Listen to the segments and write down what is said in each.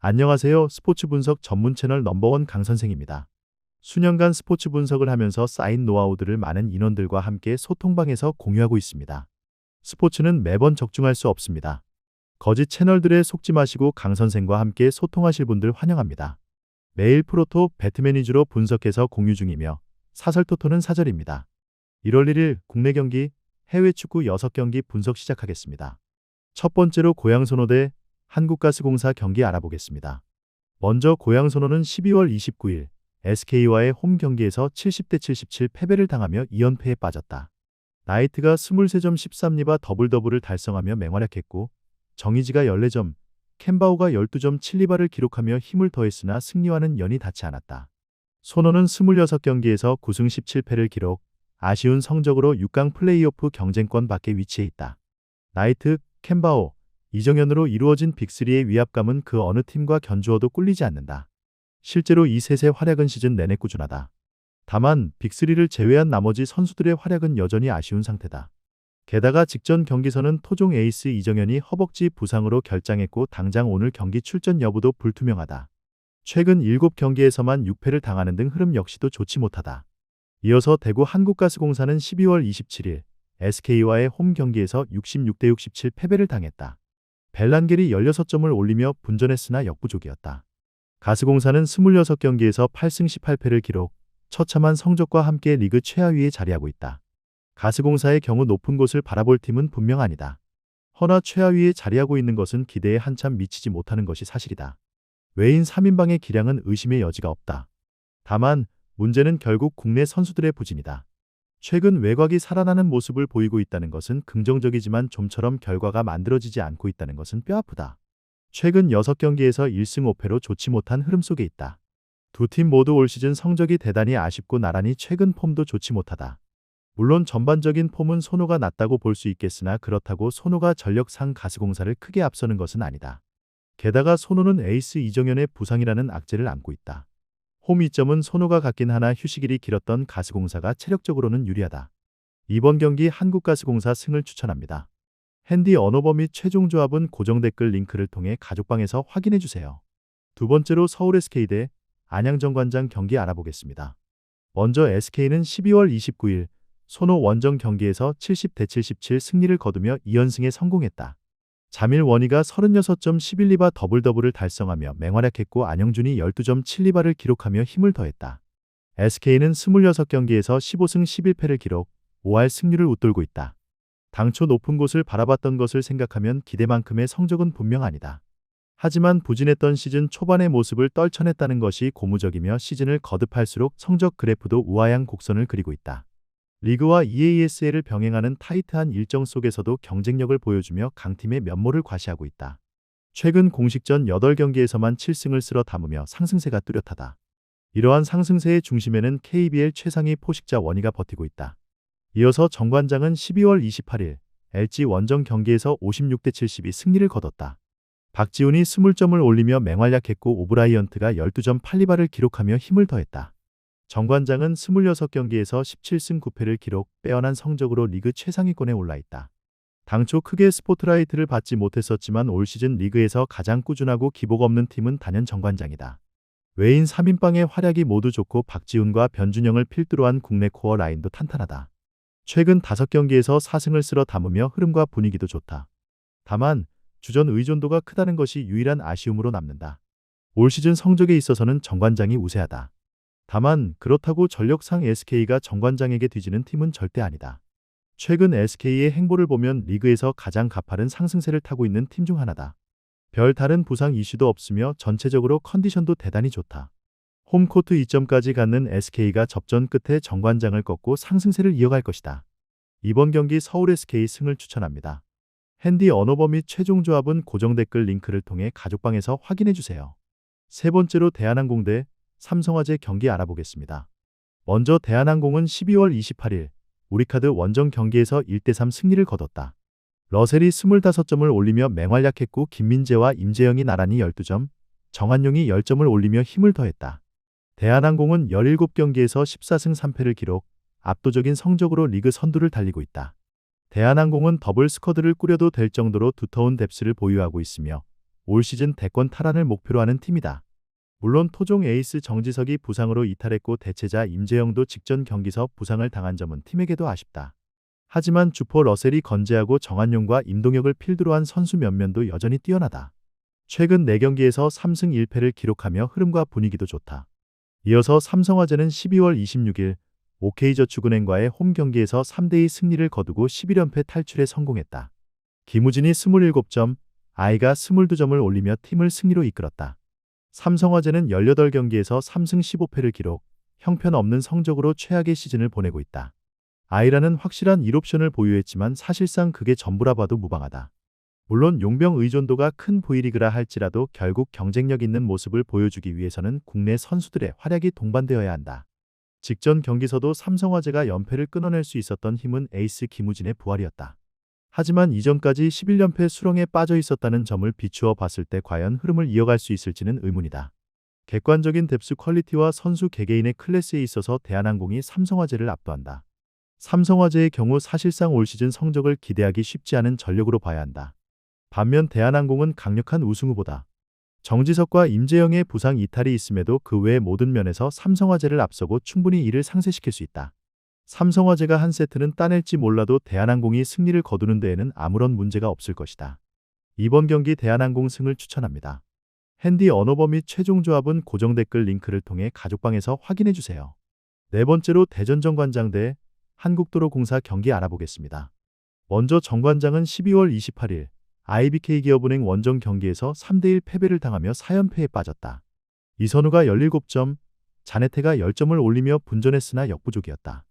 안녕하세요. 스포츠 분석 전문 채널 넘버원 강선생입니다. 수년간 스포츠 분석을 하면서 쌓인 노하우들을 많은 인원들과 함께 소통방에서 공유하고 있습니다. 스포츠는 매번 적중할 수 없습니다. 거짓 채널들에 속지 마시고 강선생과 함께 소통하실 분들 환영합니다. 매일 프로토 배트맨 위주로 분석해서 공유 중이며 사설토토는 사절입니다. 1월 1일 국내 경기, 해외 축구 6경기 분석 시작하겠습니다. 첫 번째로 고양소노 대 한국가스공사 경기 알아보겠습니다. 먼저 고양소노는 12월 29일 SK와의 홈 경기에서 70대 77 패배를 당하며 2연패에 빠졌다. 나이트가 23점 13리바 더블더블을 달성하며 맹활약했고 정의지가 14점, 캔바오가 12점 7리바를 기록하며 힘을 더했으나 승리와는 연이 닿지 않았다. 소노는 26경기에서 9승 17패를 기록, 아쉬운 성적으로 6강 플레이오프 경쟁권 밖에 위치해 있다. 나이트, 캔바오, 이정현으로 이루어진 빅3의 위압감은 그 어느 팀과 견주어도 꿀리지 않는다. 실제로 이 셋의 활약은 시즌 내내 꾸준하다. 다만 빅3를 제외한 나머지 선수들의 활약은 여전히 아쉬운 상태다. 게다가 직전 경기서는 토종 에이스 이정현이 허벅지 부상으로 결장했고 당장 오늘 경기 출전 여부도 불투명하다. 최근 7경기에서만 6패를 당하는 등 흐름 역시도 좋지 못하다. 이어서 대구 한국가스공사는 12월 27일 SK와의 홈 경기에서 66대 67 패배를 당했다. 벨란겔이 16점을 올리며 분전했으나 역부족이었다. 가스공사는 26경기에서 8승 18패를 기록, 처참한 성적과 함께 리그 최하위에 자리하고 있다. 가스공사의 경우 높은 곳을 바라볼 팀은 분명 아니다. 허나 최하위에 자리하고 있는 것은 기대에 한참 미치지 못하는 것이 사실이다. 외인 3인방의 기량은 의심의 여지가 없다. 다만 문제는 결국 국내 선수들의 부진이다. 최근 외곽이 살아나는 모습을 보이고 있다는 것은 긍정적이지만 좀처럼 결과가 만들어지지 않고 있다는 것은 뼈아프다. 최근 6경기에서 1승 5패로 좋지 못한 흐름 속에 있다. 두 팀 모두 올 시즌 성적이 대단히 아쉽고 나란히 최근 폼도 좋지 못하다. 물론 전반적인 폼은 소노가 낫다고 볼 수 있겠으나 그렇다고 소노가 전력상 가스공사를 크게 앞서는 것은 아니다. 게다가 소노는 에이스 이정현의 부상이라는 악재를 안고 있다. 홈 이점은 소노가 갖긴 하나 휴식일이 길었던 가스공사가 체력적으로는 유리하다. 이번 경기 한국가스공사 승을 추천합니다. 핸디 언어버 및 최종 조합은 고정 댓글 링크를 통해 가족방에서 확인해주세요. 두 번째로 서울 SK 대 안양정관장 경기 알아보겠습니다. 먼저 SK는 12월 29일 소노 원정 경기에서 70대 77 승리를 거두며 2연승에 성공했다. 자밀 원희가 36점 11리바 더블더블을 달성하며 맹활약했고 안영준이 12점 7리바를 기록하며 힘을 더했다. SK는 26경기에서 15승 11패를 기록, 5할 승률을 웃돌고 있다. 당초 높은 곳을 바라봤던 것을 생각하면 기대만큼의 성적은 분명 아니다. 하지만 부진했던 시즌 초반의 모습을 떨쳐냈다는 것이 고무적이며 시즌을 거듭할수록 성적 그래프도 우하향 곡선을 그리고 있다. 리그와 EASL을 병행하는 타이트한 일정 속에서도 경쟁력을 보여주며 강팀의 면모를 과시하고 있다. 최근 공식전 8경기에서만 7승을 쓸어 담으며 상승세가 뚜렷하다. 이러한 상승세의 중심에는 KBL 최상위 포식자 원희가 버티고 있다. 이어서 정관장은 12월 28일 LG 원정 경기에서 56대 72 승리를 거뒀다. 박지훈이 20점을 올리며 맹활약했고 오브라이언트가 12점 8리바를 기록하며 힘을 더했다. 정관장은 26경기에서 17승 9패를 기록, 빼어난 성적으로 리그 최상위권에 올라있다. 당초 크게 스포트라이트를 받지 못했었지만 올 시즌 리그에서 가장 꾸준하고 기복 없는 팀은 단연 정관장이다. 외인 3인방의 활약이 모두 좋고 박지훈과 변준영을 필두로 한 국내 코어 라인도 탄탄하다. 최근 5경기에서 4승을 쓸어 담으며 흐름과 분위기도 좋다. 다만 주전 의존도가 크다는 것이 유일한 아쉬움으로 남는다. 올 시즌 성적에 있어서는 정관장이 우세하다. 다만 그렇다고 전력상 SK가 정관장에게 뒤지는 팀은 절대 아니다. 최근 SK의 행보를 보면 리그에서 가장 가파른 상승세를 타고 있는 팀 중 하나다. 별 다른 부상 이슈도 없으며 전체적으로 컨디션도 대단히 좋다. 홈코트 2점까지 갖는 SK가 접전 끝에 정관장을 꺾고 상승세를 이어갈 것이다. 이번 경기 서울 SK 승을 추천합니다. 핸디 언어버 및 최종 조합은 고정 댓글 링크를 통해 가족방에서 확인해주세요. 세 번째로 대한항공 대 삼성화재 경기 알아보겠습니다. 먼저 대한항공은 12월 28일 우리카드 원정 경기에서 1대3 승리를 거뒀다. 러셀이 25점을 올리며 맹활약했고 김민재와 임재영이 나란히 12점, 정한용이 10점을 올리며 힘을 더했다. 대한항공은 17경기에서 14승 3패를 기록, 압도적인 성적으로 리그 선두를 달리고 있다. 대한항공은 더블 스쿼드를 꾸려도 될 정도로 두터운 뎁스를 보유하고 있으며 올 시즌 대권 탈환을 목표로 하는 팀이다. 물론 토종 에이스 정지석이 부상으로 이탈했고 대체자 임재영도 직전 경기서 부상을 당한 점은 팀에게도 아쉽다. 하지만 주포 러셀이 건재하고 정한용과 임동혁을 필두로 한 선수 면면도 여전히 뛰어나다. 최근 4경기에서 3승 1패를 기록하며 흐름과 분위기도 좋다. 이어서 삼성화재는 12월 26일 OK저축은행과의 홈 경기에서 3대2 승리를 거두고 11연패 탈출에 성공했다. 김우진이 27점, 아이가 22점을 올리며 팀을 승리로 이끌었다. 삼성화재는 18경기에서 3승 15패를 기록, 형편없는 성적으로 최악의 시즌을 보내고 있다. 아이라는 확실한 1옵션을 보유했지만 사실상 그게 전부라 봐도 무방하다. 물론 용병 의존도가 큰 V리그라 할지라도 결국 경쟁력 있는 모습을 보여주기 위해서는 국내 선수들의 활약이 동반되어야 한다. 직전 경기서도 삼성화재가 연패를 끊어낼 수 있었던 힘은 에이스 김우진의 부활이었다. 하지만 이전까지 11연패 수렁에 빠져 있었다는 점을 비추어 봤을 때 과연 흐름을 이어갈 수 있을지는 의문이다. 객관적인 뎁스 퀄리티와 선수 개개인의 클래스에 있어서 대한항공이 삼성화재를 압도한다. 삼성화재의 경우 사실상 올 시즌 성적을 기대하기 쉽지 않은 전력으로 봐야 한다. 반면 대한항공은 강력한 우승 후보다. 정지석과 임재영의 부상 이탈이 있음에도 그 외의 모든 면에서 삼성화재를 앞서고 충분히 이를 상쇄시킬 수 있다. 삼성화재가 한 세트는 따낼지 몰라도 대한항공이 승리를 거두는 데에는 아무런 문제가 없을 것이다. 이번 경기 대한항공 승을 추천합니다. 핸디 언어버 및 최종 조합은 고정 댓글 링크를 통해 가족방에서 확인해주세요. 네 번째로 대전 정관장 대 한국도로공사 경기 알아보겠습니다. 먼저 정관장은 12월 28일 IBK기업은행 원정 경기에서 3대1 패배를 당하며 4연패에 빠졌다. 이선우가 17점, 잔해태가 10점을 올리며 분전했으나 역부족이었다.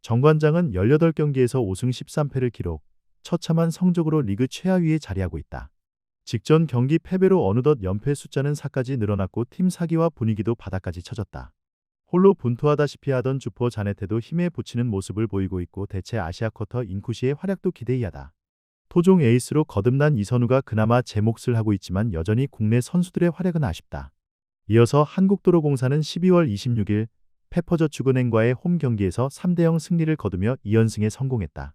정관장은 18경기에서 5승 13패를 기록, 처참한 성적으로 리그 최하위에 자리하고 있다. 직전 경기 패배로 어느덧 연패 숫자는 4까지 늘어났고 팀 사기와 분위기도 바닥까지 쳐졌다. 홀로 분투하다시피 하던 주포 잔해태도 힘에 부치는 모습을 보이고 있고 대체 아시아쿼터 인쿠시의 활약도 기대해야다. 토종 에이스로 거듭난 이선우가 그나마 제 몫을 하고 있지만 여전히 국내 선수들의 활약은 아쉽다. 이어서 한국도로공사는 12월 26일 페퍼저축은행과의 홈 경기에서 3대0 승리를 거두며 2연승에 성공했다.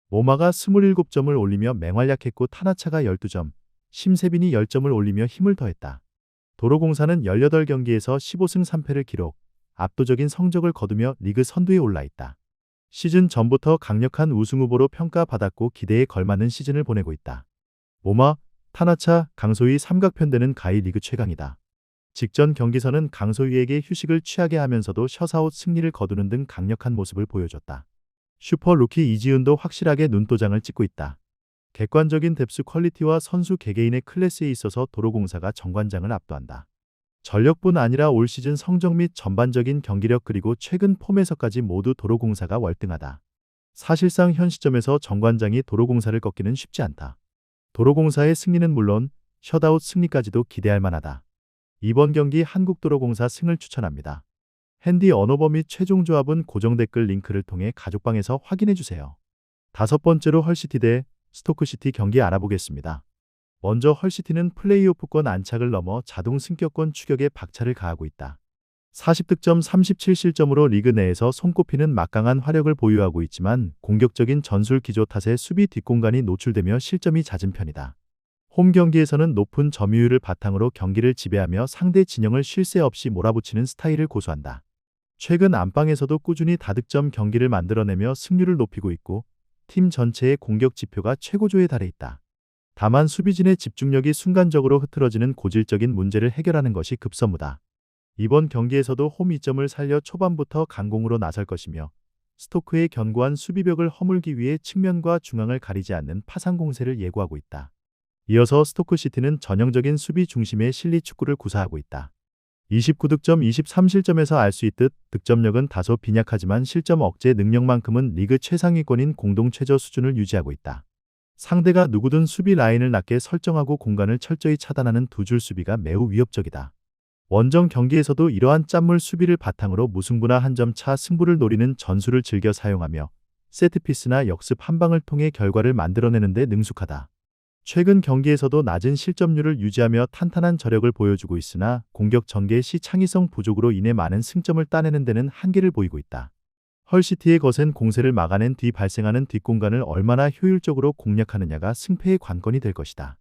모마가 27점을 올리며 맹활약했고 타나차가 12점, 심세빈이 10점을 올리며 힘을 더했다. 도로공사는 18경기에서 15승 3패를 기록, 압도적인 성적을 거두며 리그 선두에 올라있다. 시즌 전부터 강력한 우승 후보로 평가받았고 기대에 걸맞는 시즌을 보내고 있다. 모마, 타나차, 강소희 삼각편대는 가히 리그 최강이다. 직전 경기서는 강소희에게 휴식을 취하게 하면서도 셔사웃 승리를 거두는 등 강력한 모습을 보여줬다. 슈퍼 루키 이지훈도 확실하게 눈도장을 찍고 있다. 객관적인 뎁스 퀄리티와 선수 개개인의 클래스에 있어서 도로공사가 정관장을 압도한다. 전력뿐 아니라 올 시즌 성적 및 전반적인 경기력 그리고 최근 폼에서까지 모두 도로공사가 월등하다. 사실상 현 시점에서 정관장이 도로공사를 꺾기는 쉽지 않다. 도로공사의 승리는 물론 셧아웃 승리까지도 기대할 만하다. 이번 경기 한국도로공사 승을 추천합니다. 핸디 언어버 및 최종 조합은 고정 댓글 링크를 통해 가족방에서 확인해주세요. 다섯 번째로 헐시티 대 스토크시티 경기 알아보겠습니다. 먼저 헐시티는 플레이오프권 안착을 넘어 자동 승격권 추격에 박차를 가하고 있다. 40득점 37실점으로 리그 내에서 손꼽히는 막강한 화력을 보유하고 있지만 공격적인 전술 기조 탓에 수비 뒷공간이 노출되며 실점이 잦은 편이다. 홈 경기에서는 높은 점유율을 바탕으로 경기를 지배하며 상대 진영을 쉴 새 없이 몰아붙이는 스타일을 고수한다. 최근 안방에서도 꾸준히 다득점 경기를 만들어내며 승률을 높이고 있고 팀 전체의 공격 지표가 최고조에 달해 있다. 다만 수비진의 집중력이 순간적으로 흐트러지는 고질적인 문제를 해결하는 것이 급선무다. 이번 경기에서도 홈 2점을 살려 초반부터 강공으로 나설 것이며 스토크의 견고한 수비벽을 허물기 위해 측면과 중앙을 가리지 않는 파상 공세를 예고하고 있다. 이어서 스토크시티는 전형적인 수비 중심의 실리 축구를 구사하고 있다. 29득점 23실점에서 알 수 있듯 득점력은 다소 빈약하지만 실점 억제 능력만큼은 리그 최상위권인 공동 최저 수준을 유지하고 있다. 상대가 누구든 수비 라인을 낮게 설정하고 공간을 철저히 차단하는 두 줄 수비가 매우 위협적이다. 원정 경기에서도 이러한 짠물 수비를 바탕으로 무승부나 한 점 차 승부를 노리는 전술을 즐겨 사용하며 세트피스나 역습 한 방을 통해 결과를 만들어내는 데 능숙하다. 최근 경기에서도 낮은 실점률을 유지하며 탄탄한 저력을 보여주고 있으나 공격 전개 시 창의성 부족으로 인해 많은 승점을 따내는 데는 한계를 보이고 있다. 헐시티의 거센 공세를 막아낸 뒤 발생하는 뒷공간을 얼마나 효율적으로 공략하느냐가 승패의 관건이 될 것이다.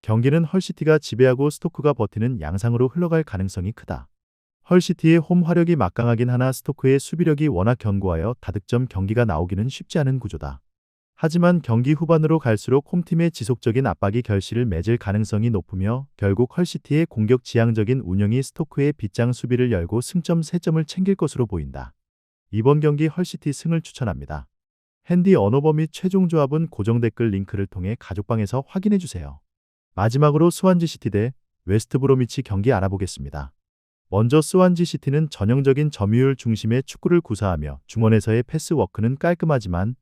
경기는 헐시티가 지배하고 스토크가 버티는 양상으로 흘러갈 가능성이 크다. 헐시티의 홈 화력이 막강하긴 하나 스토크의 수비력이 워낙 견고하여 다득점 경기가 나오기는 쉽지 않은 구조다. 하지만 경기 후반으로 갈수록 홈팀의 지속적인 압박이 결실을 맺을 가능성이 높으며 결국 헐시티의 공격 지향적인 운영이 스토크의 빗장 수비를 열고 승점 3점을 챙길 것으로 보인다. 이번 경기 헐시티 승을 추천합니다. 핸디 언어버 및 최종 조합은 고정 댓글 링크를 통해 가족방에서 확인해주세요. 마지막으로 스완지 시티 대 웨스트 브로미치 경기 알아보겠습니다. 먼저 스완지 시티는 전형적인 점유율 중심의 축구를 구사하며 중원에서의 패스워크는 깔끔하지만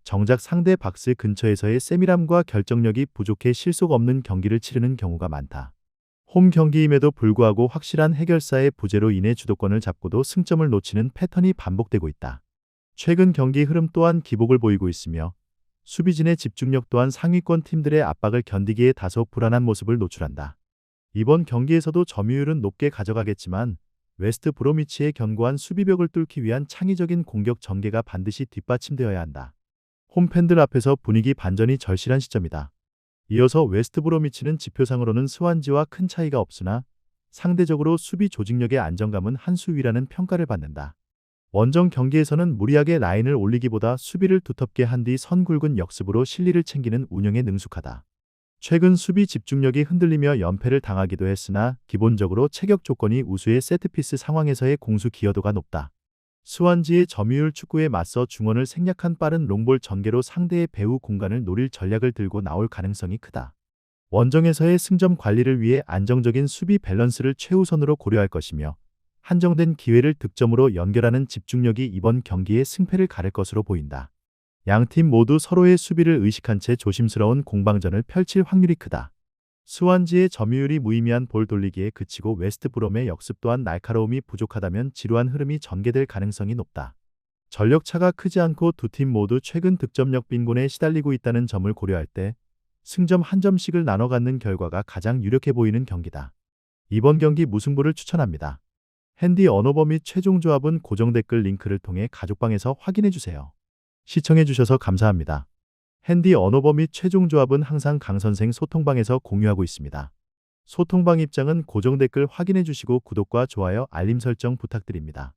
정작 상대 박스 근처에서의 세밀함과 결정력이 부족해 실속 없는 경기를 치르는 경우가 많다. 홈 경기임에도 불구하고 확실한 해결사의 부재로 인해 주도권을 잡고도 승점을 놓치는 패턴이 반복되고 있다. 최근 경기 흐름 또한 기복을 보이고 있으며 수비진의 집중력 또한 상위권 팀들의 압박을 견디기에 다소 불안한 모습을 노출한다. 이번 경기에서도 점유율은 높게 가져가겠지만 웨스트 브로미치의 견고한 수비벽을 뚫기 위한 창의적인 공격 전개가 반드시 뒷받침되어야 한다. 홈팬들 앞에서 분위기 반전이 절실한 시점이다. 이어서 웨스트 브로미치는 지표상으로는 스완지와 큰 차이가 없으나 상대적으로 수비 조직력의 안정감은 한 수 위라는 평가를 받는다. 원정 경기에서는 무리하게 라인을 올리기보다 수비를 두텁게 한 뒤 선 굵은 역습으로 실리를 챙기는 운영에 능숙하다. 최근 수비 집중력이 흔들리며 연패를 당하기도 했으나 기본적으로 체격 조건이 우수의 세트피스 상황에서의 공수 기여도가 높다. 스완지의 점유율 축구에 맞서 중원을 생략한 빠른 롱볼 전개로 상대의 배후 공간을 노릴 전략을 들고 나올 가능성이 크다. 원정에서의 승점 관리를 위해 안정적인 수비 밸런스를 최우선으로 고려할 것이며 한정된 기회를 득점으로 연결하는 집중력이 이번 경기의 승패를 가를 것으로 보인다. 양팀 모두 서로의 수비를 의식한 채 조심스러운 공방전을 펼칠 확률이 크다. 스완지의 점유율이 무의미한 볼 돌리기에 그치고 웨스트 브롬의 역습 또한 날카로움이 부족하다면 지루한 흐름이 전개될 가능성이 높다. 전력 차가 크지 않고 두 팀 모두 최근 득점력 빈곤에 시달리고 있다는 점을 고려할 때 승점 한 점씩을 나눠 갖는 결과가 가장 유력해 보이는 경기다. 이번 경기 무승부를 추천합니다. 핸디 언어버 및 최종 조합은 고정 댓글 링크를 통해 가족방에서 확인해주세요. 시청해주셔서 감사합니다. 핸디 언어버 및 최종 조합은 항상 강선생 소통방에서 공유하고 있습니다. 소통방 입장은 고정 댓글 확인해주시고 구독과 좋아요, 알림 설정 부탁드립니다.